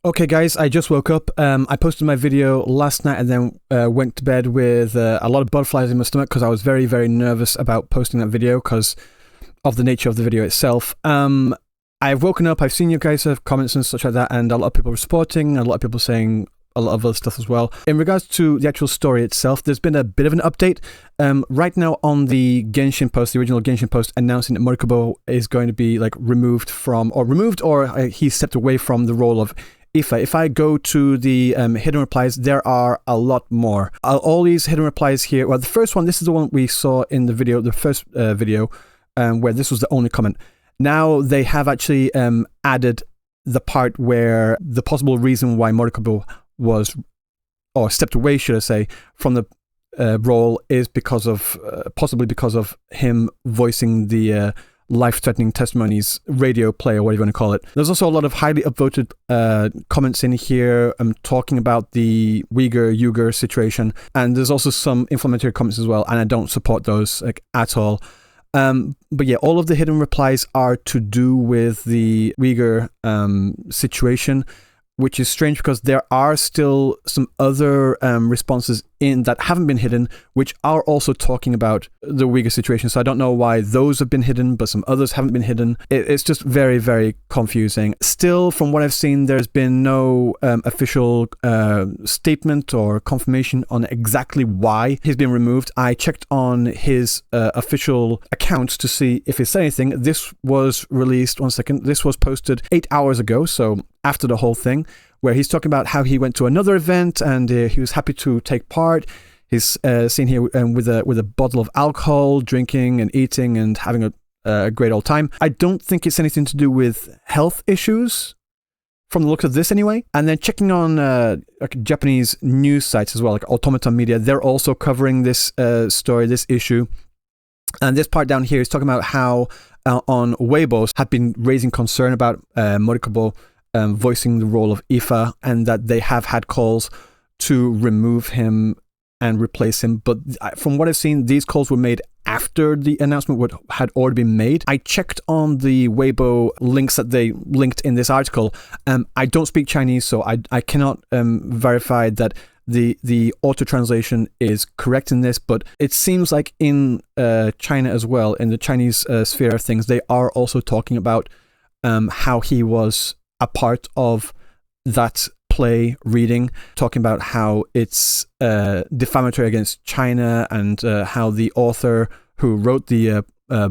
Okay, guys, I just woke up. I posted my video last night and then went to bed with a lot of butterflies in my stomach because I was very, very nervous about posting that video because of the nature of the video itself. I've woken up, I've seen you guys have comments and such like that, and a lot of people reporting, a lot of people saying a lot of other stuff as well. In regards to the actual story itself, there's been a bit of an update. Right now on the Genshin post, the original Genshin post announcing that Morikubo is going to be removed or he stepped away from the role of Ifa. If I go to the hidden replies, there are a lot more. All these hidden replies here, well, the first one, this is the one we saw in the video, the first video, where this was the only comment. Now they have actually added the part where the possible reason why Morikubo was, or stepped away, should I say, from the role is because of, possibly because of him voicing the life-threatening testimonies radio play, or whatever you want to call it. There's also a lot of highly upvoted comments in here talking about the Uyghur situation, and there's also some inflammatory comments as well, and I don't support those at all. But yeah, all of the hidden replies are to do with the Uyghur situation, which is strange because there are still some other responses in that haven't been hidden, which are also talking about the Uyghur situation. So I don't know why those have been hidden, but some others haven't been hidden. It's just very, very confusing. Still, from what I've seen, there's been no official statement or confirmation on exactly why he's been removed. I checked on his official accounts to see if he said anything. This was released, one second, this was posted 8 hours ago, so after the whole thing, where he's talking about how he went to another event and he was happy to take part. He's seen here with a bottle of alcohol, drinking and eating and having a great old time. I don't think it's anything to do with health issues, from the looks of this anyway. And then checking on Japanese news sites as well, like Automaton Media, they're also covering this story, this issue. And this part down here is talking about how on Weibo have been raising concern about Morikubo voicing the role of Ifa, and that they have had calls to remove him and replace him. But from what I've seen, these calls were made after the announcement had already been made. I checked on the Weibo links that they linked in this article. I don't speak Chinese, so I cannot verify that the auto translation is correct in this, but it seems like in China as well, in the Chinese sphere of things, they are also talking about how he was a part of that play reading, talking about how it's defamatory against China, and how the author who wrote the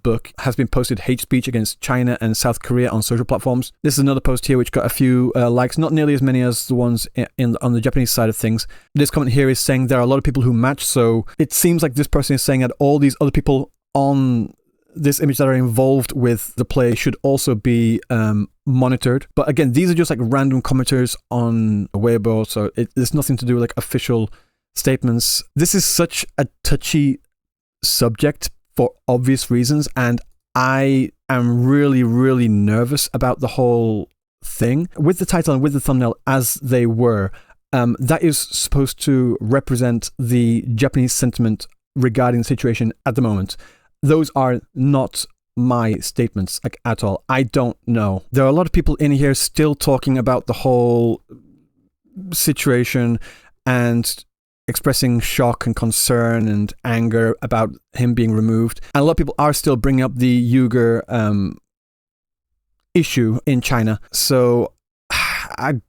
book has been posted hate speech against China and South Korea on social platforms. This is another post here which got a few likes, not nearly as many as the ones on the Japanese side of things. This comment here is saying there are a lot of people who match, so it seems like this person is saying that all these other people on this image that are involved with the play should also be monitored. But again, these are just like random commenters on Weibo, so there's nothing to do with like official statements. This is such a touchy subject for obvious reasons, and I am really, really nervous about the whole thing. With the title and with the thumbnail as they were, that is supposed to represent the Japanese sentiment regarding the situation at the moment. Those are not my statements, like, at all. I don't know. There are a lot of people in here still talking about the whole situation and expressing shock and concern and anger about him being removed. And a lot of people are still bringing up the Uyghur issue in China. So I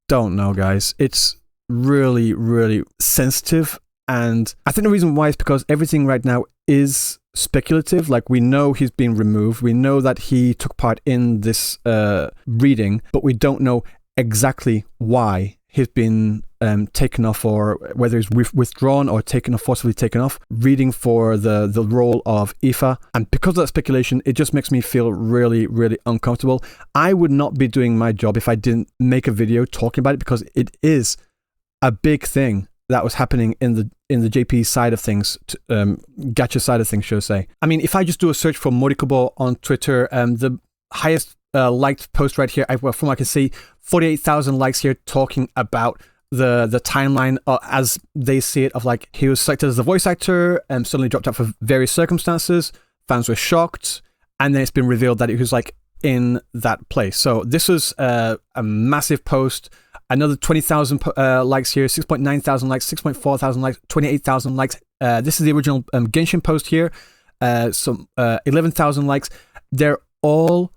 don't know, guys. It's really, really sensitive. And I think the reason why is because everything right now is speculative. Like, we know he's been removed. We know that he took part in this reading, but we don't know exactly why he's been taken off, or whether he's withdrawn or taken off, forcibly taken off, reading for the role of Ifa. And because of that speculation, it just makes me feel really, really uncomfortable. I would not be doing my job if I didn't make a video talking about it, because it is a big thing that was happening in the JP side of things, gacha side of things, should I say. I mean, if I just do a search for Morikubo on Twitter, the highest liked post right here, from what I can see, 48,000 likes here talking about the timeline as they see it, of like, he was selected as the voice actor and suddenly dropped out for various circumstances. Fans were shocked, and then it's been revealed that it was like in that place. So this was a massive post. Another 20,000 likes here, 6.9 thousand likes, 6.4 thousand likes, 28,000 likes. This is the original Genshin post here. 11,000 likes. They're all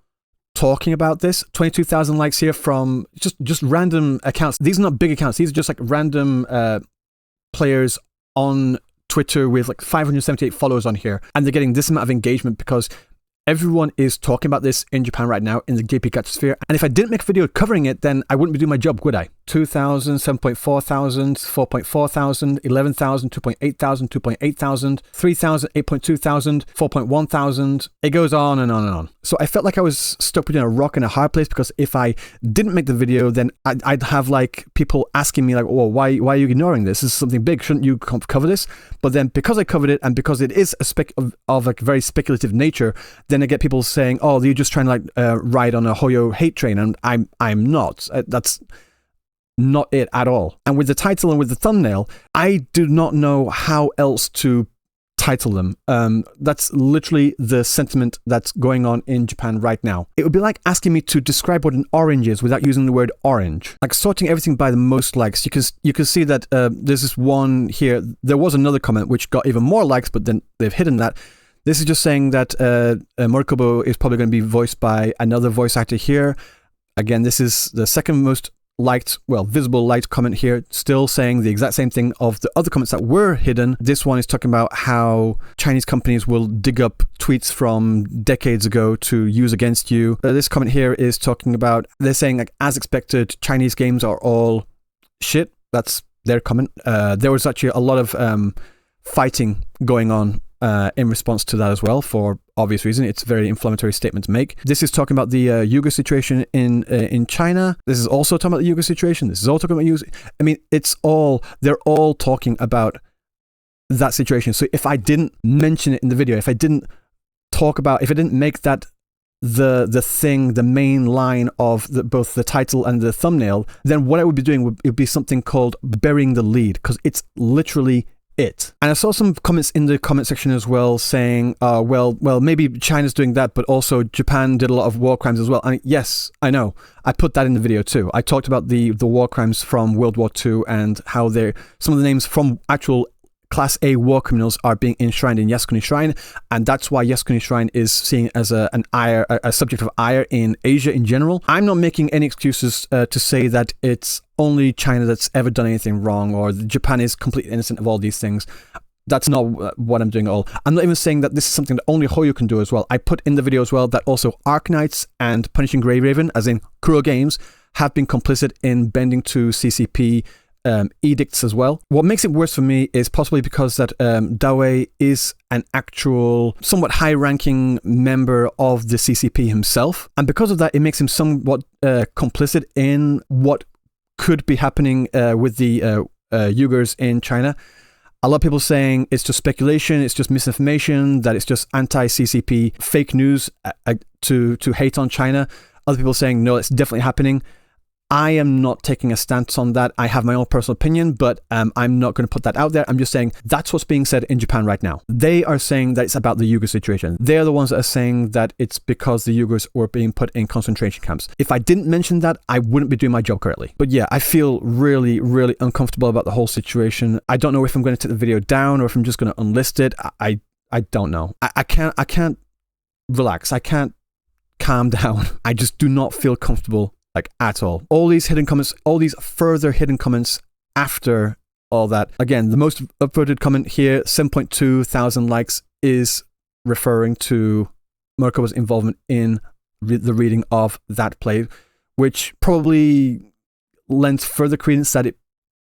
talking about this. 22,000 likes here from just random accounts. These are not big accounts. These are just like random players on Twitter with like 578 followers on here. And they're getting this amount of engagement because everyone is talking about this in Japan right now in the JP Gacha sphere. And if I didn't make a video covering it, then I wouldn't be doing my job, would I? 2,000, 7.4 thousand, 4.4 thousand, 11,000, 2.8 thousand, 2.8 thousand, 3,000, 8.2 thousand, 4.1 thousand. It goes on and on and on. So I felt like I was stuck between a rock and a hard place because if I didn't make the video, then I'd have like people asking me like, oh, why are you ignoring this? This is something big. Shouldn't you cover this? But then because I covered it and because it is of like very speculative nature, then I get people saying, oh, you're just trying to like ride on a Hoyo hate train. And I'm not. That's not it at all. And with the title and with the thumbnail, I do not know how else to title them. That's literally the sentiment that's going on in Japan right now. It would be like asking me to describe what an orange is without using the word orange. Like sorting everything by the most likes. You can see that there's this one here. There was another comment which got even more likes, but then they've hidden that. This is just saying that Morikubo is probably going to be voiced by another voice actor here. Again, this is the second most liked, well, visible liked comment here, still saying the exact same thing of the other comments that were hidden. This one is talking about how Chinese companies will dig up tweets from decades ago to use against you. This comment here is talking about, they're saying like, as expected, Chinese games are all shit. That's their comment. There was actually a lot of fighting going on in response to that as well, for obvious reason. It's a very inflammatory statement to make. This is talking about the Uyghur situation in China. This is also talking about the Uyghur situation. This is all talking about Uyghur. I mean, they're all talking about that situation. So if I didn't mention it in the video, if I didn't make that the main line of both the title and the thumbnail, then what I would be doing would be something called burying the lead, because it's literally it. And I saw some comments in the comment section as well saying, well, maybe China's doing that, but also Japan did a lot of war crimes as well. And yes, I know. I put that in the video too. I talked about the war crimes from World War II and how some of the names from actual Class A war criminals are being enshrined in Yasukuni Shrine, and that's why Yasukuni Shrine is seen as a subject of ire in Asia in general. I'm not making any excuses to say that it's only China that's ever done anything wrong, or Japan is completely innocent of all these things. That's not what I'm doing at all. I'm not even saying that this is something that only Hoyo can do as well. I put in the video as well that also Arknights and Punishing Grey Raven, as in Kuro Games, have been complicit in bending to CCP edicts as well. What makes it worse for me is possibly because that Dawei is an actual somewhat high-ranking member of the CCP himself, and because of that it makes him somewhat complicit in what could be happening with the Uyghurs in China. A lot of people saying it's just speculation, it's just misinformation, that it's just anti-CCP fake news to hate on China. Other people saying no, it's definitely happening. I am not taking a stance on that. I have my own personal opinion, but I'm not going to put that out there. I'm just saying that's what's being said in Japan right now. They are saying that it's about the Uyghur situation. They're the ones that are saying that it's because the Uyghurs were being put in concentration camps. If I didn't mention that, I wouldn't be doing my job correctly. But yeah, I feel really, really uncomfortable about the whole situation. I don't know if I'm going to take the video down or if I'm just going to unlist it. I don't know. I can't relax. I can't calm down. I just do not feel comfortable at all. All these hidden comments, all these further hidden comments after all that. Again, the most upvoted comment here, 7.2 thousand likes, is referring to Morikubo's involvement in the reading of that play, which probably lends further credence that it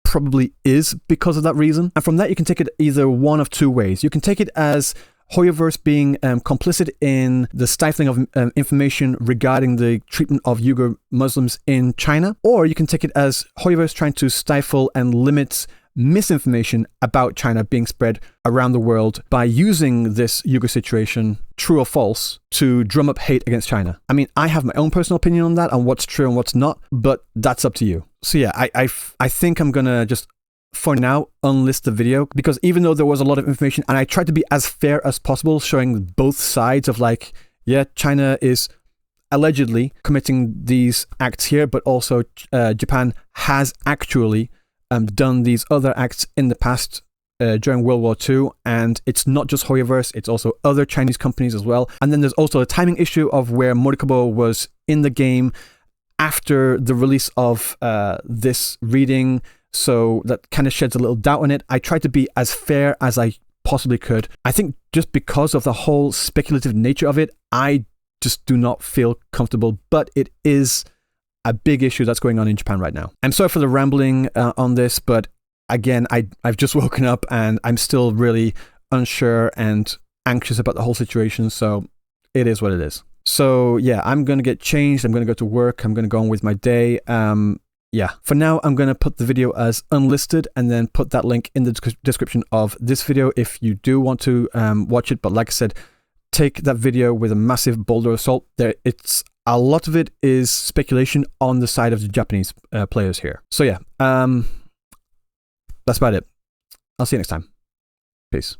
probably is because of that reason. And from that, you can take it either one of two ways. You can take it as Hoyoverse being complicit in the stifling of information regarding the treatment of Uyghur Muslims in China, or you can take it as Hoyoverse trying to stifle and limit misinformation about China being spread around the world by using this Uyghur situation, true or false, to drum up hate against China. I mean, I have my own personal opinion on that, on what's true and what's not, but that's up to you. So yeah, I think I'm gonna just, for now, unlist the video, because even though there was a lot of information and I tried to be as fair as possible, showing both sides of like, yeah, China is allegedly committing these acts here, but also Japan has actually done these other acts in the past during World War II, and it's not just Hoyoverse, it's also other Chinese companies as well. And then there's also a timing issue of where Morikubo was in the game after the release of this reading, so that kind of sheds a little doubt on it. I tried to be as fair as I possibly could. I think just because of the whole speculative nature of it, I just do not feel comfortable, but it is a big issue that's going on in Japan right now. I'm sorry for the rambling on this, but again, I've just woken up and I'm still really unsure and anxious about the whole situation, so it is what it is. So yeah, I'm going to get changed, I'm going to go to work, I'm going to go on with my day. Yeah, for now, I'm going to put the video as unlisted and then put that link in the description of this video if you do want to watch it. But like I said, take that video with a massive boulder of salt. A lot of it is speculation on the side of the Japanese players here. So yeah, that's about it. I'll see you next time. Peace.